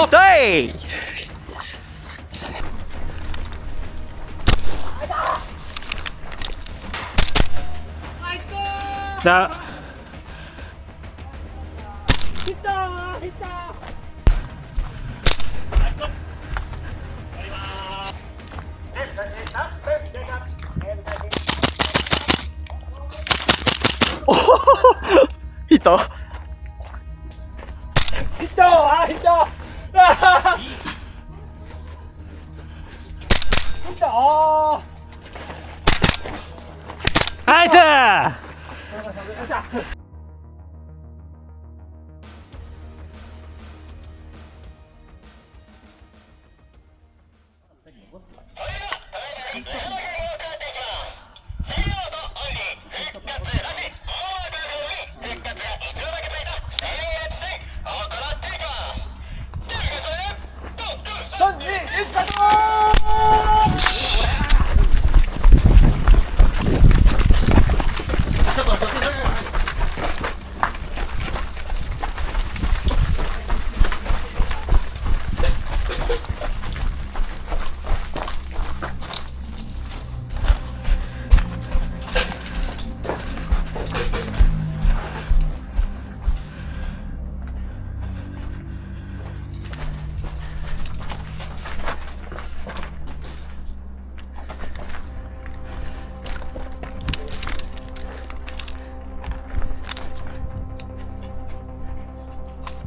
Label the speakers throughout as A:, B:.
A: 痛い。だ。おほほほ。ヒット。
B: ヒット、あ、ヒット。あヒット、おー。
A: ナイス。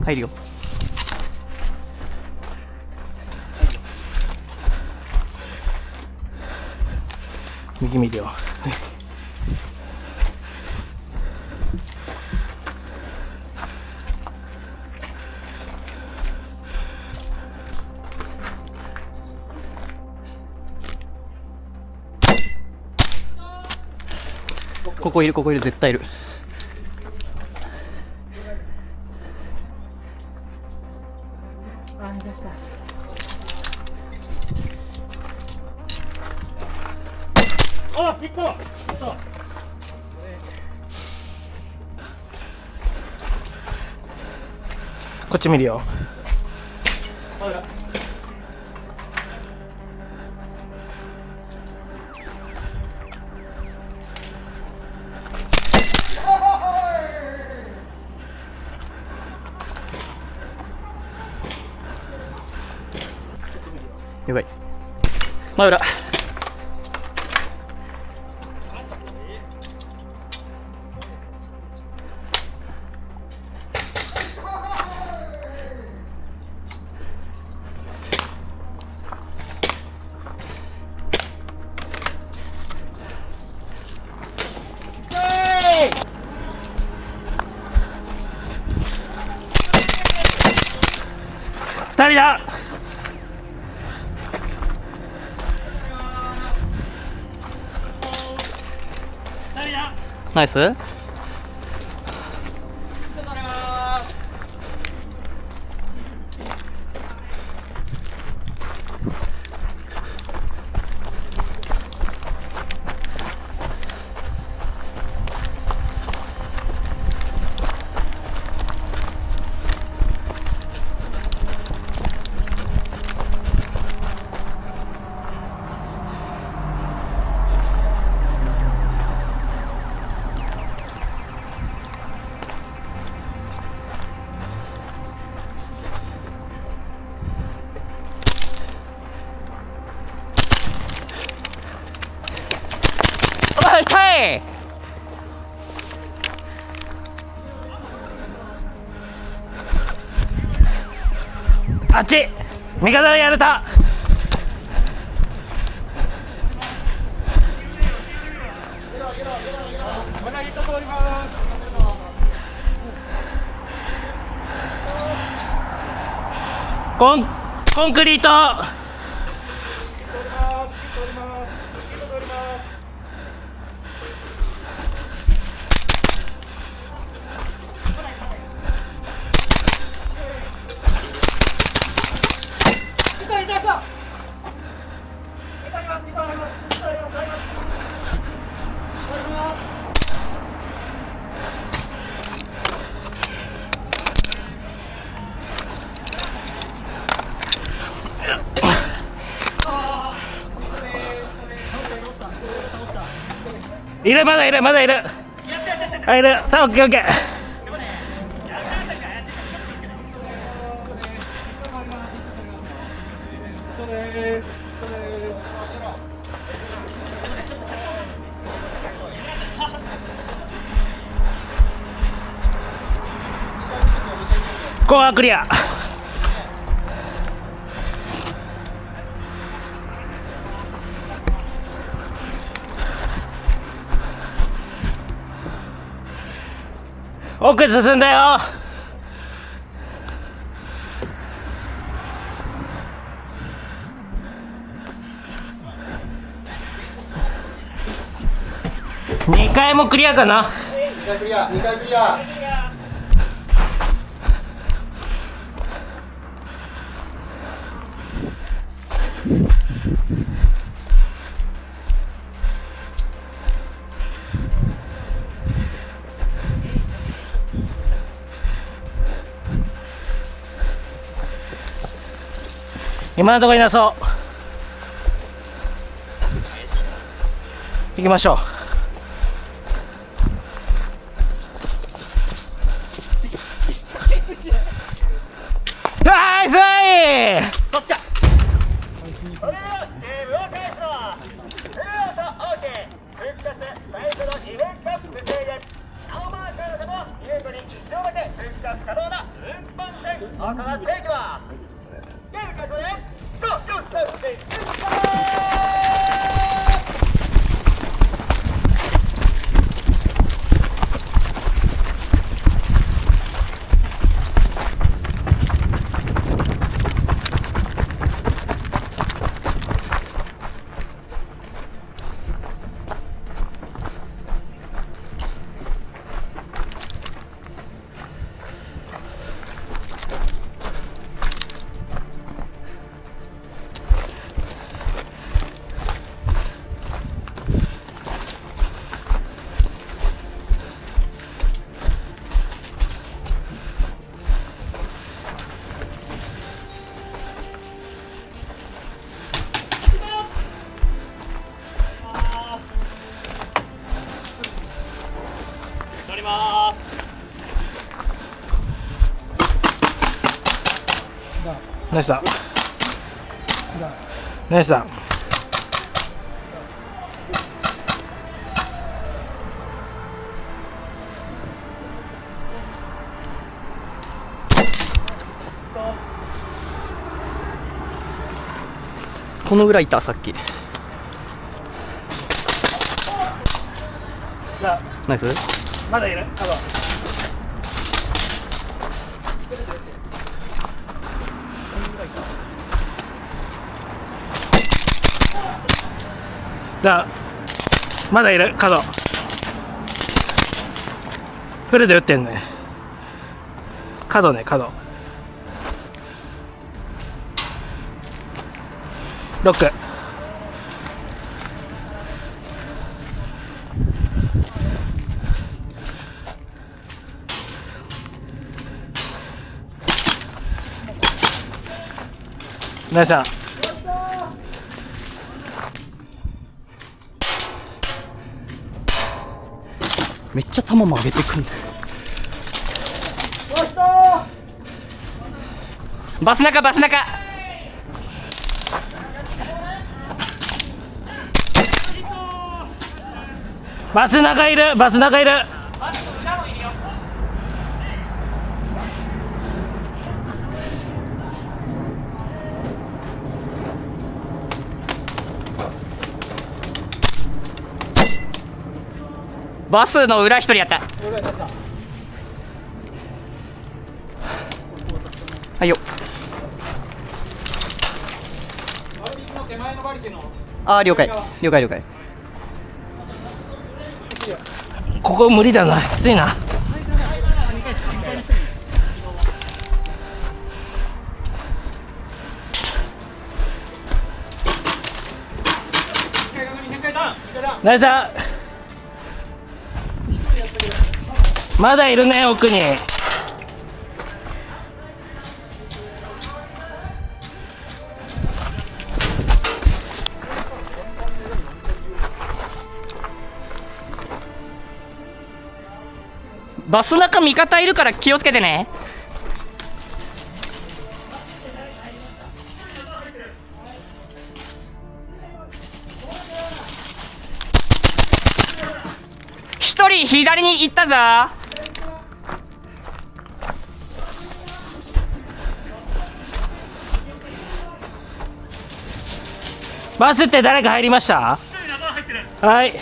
A: 入るよ。右見るよ。ここいる、ここいる、絶対いる。
B: あ、ヒット。
A: こっち見るよ。やばい。真裏。2人だ。ナイス。痛い。あっち味方がやれた。コンクリート。いる、まだいる、まだいる。あ、いる。オッケーオッケー。ここはクリア。奥進んだよ。2回もクリアかな。
C: 2回クリア、2回クリア。
A: 今のところいなそう。行きましょう。ナイスー。
B: そっちか。
D: それではゲームを開始だ。フルアウト OK。復活最初の2分間無制限。青マークの方はイベントに一応だけ復活可能な運搬戦行っていきます。ゲーム開始で5、4、3、2、1。
B: 乗ります。
A: ナイスだ。ナイスだ。
E: この裏いたさっき。ナイス。
A: まだいる。まだいる。角フルで打ってんね。角ね、角ロック。ナイスだ。
E: めっちゃ球も上げてくんだよ。バス中バス中。
A: バス中いる。バス中いる。
E: バスの裏一人やった。はいよ。あー了解了解了解。
A: ここ無理だな。きついな。ナイスだ。まだいるね、奥に。
E: バス中味方いるから気をつけてね。一人左に行ったぞ。
A: バスって誰か入りました？はい。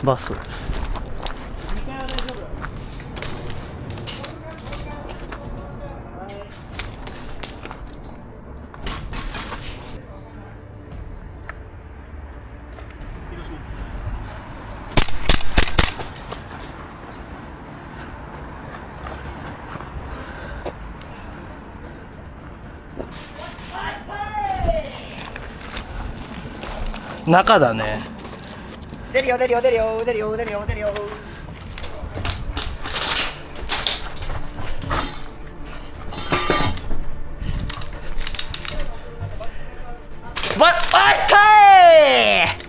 E: バス。
A: 中だね。
E: 出るよ出るよ出るよ出るよ出るよ出るよ。わっあったい。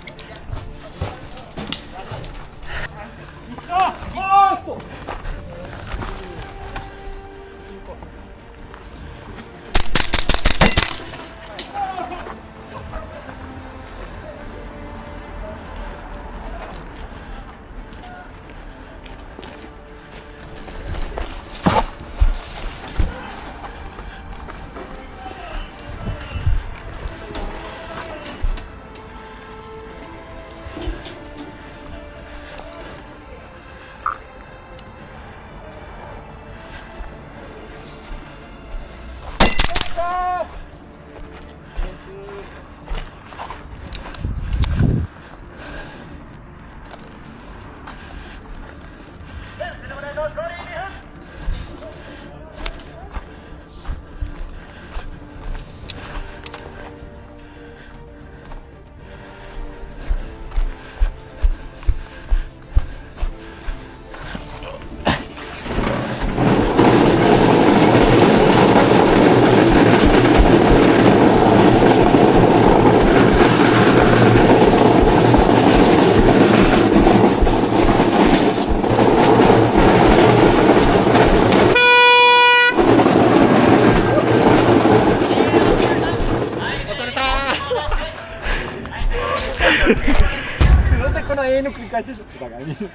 B: なんでこの永遠の繰り返しでしょお互いに。本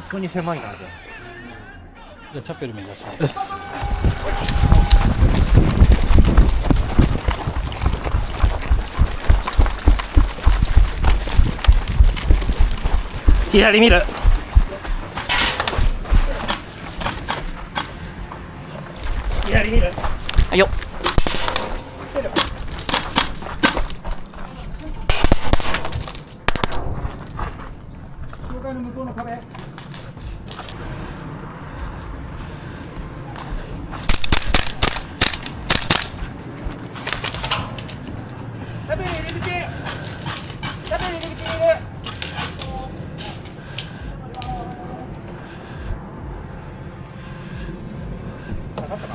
B: 当に狭いな。じゃあチャペル目指して。よし。
A: 左見る。左見る。
E: はいよ。
B: 教会の向こうの壁。チャペル入り口。チャペル入り口にいる。分かったか。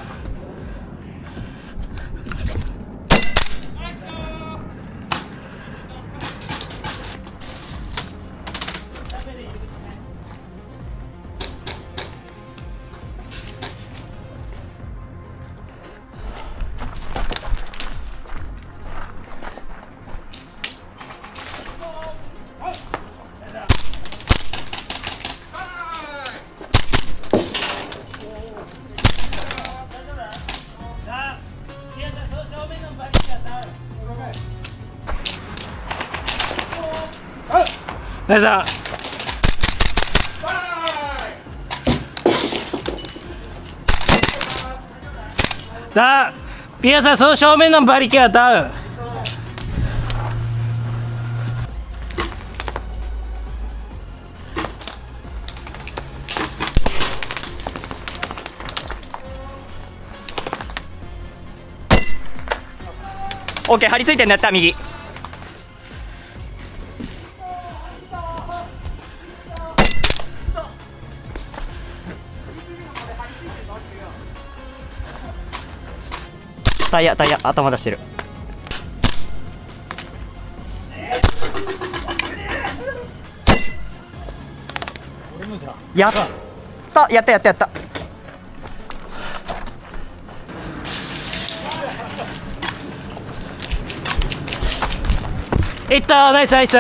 A: ナイスだ。さあ、ピアさん、その正面のバリケードダウン。
E: オッケー、張り付いてんだった右。タイヤ頭出してる。やったやった
A: いったナイスナイス。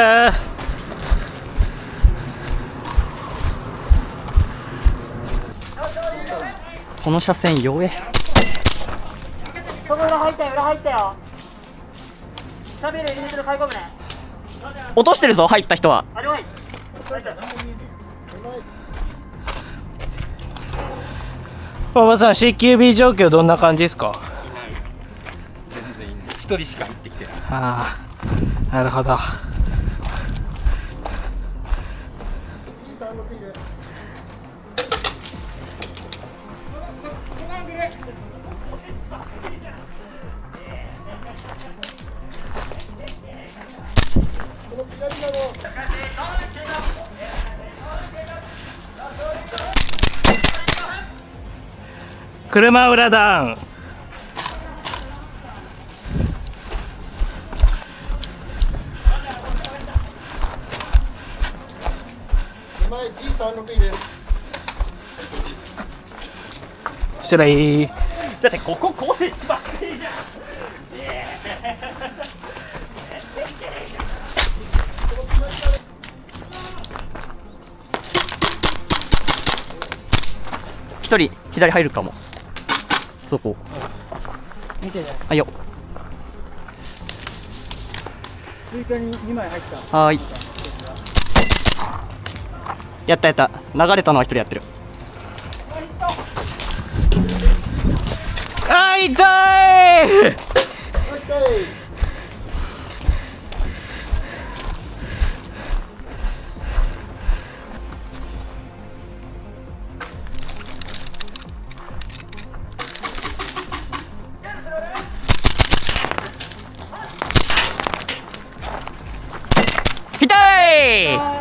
E: この車線弱え。
B: その裏入ったよ、裏入ったよ。シャベル入れてる買い込むね。
E: 落としてるぞ入った人は。
B: あれはい。
A: 馬場さん CQB 状況どんな感じですか？
F: 全然いいんで1人しか入ってきてない。
A: ああ、なるほど。車裏ダウン。
C: 手前 G36 位です。
A: 失礼。
F: だってここ構成しまっていいじゃん。
E: 一人左入るかも。どこ？
B: 見てね。
E: はいよ。
B: 追加に2枚入った。
E: はーい。やった。流れたのは一人やってる。
A: あー痛い。
E: 痛い。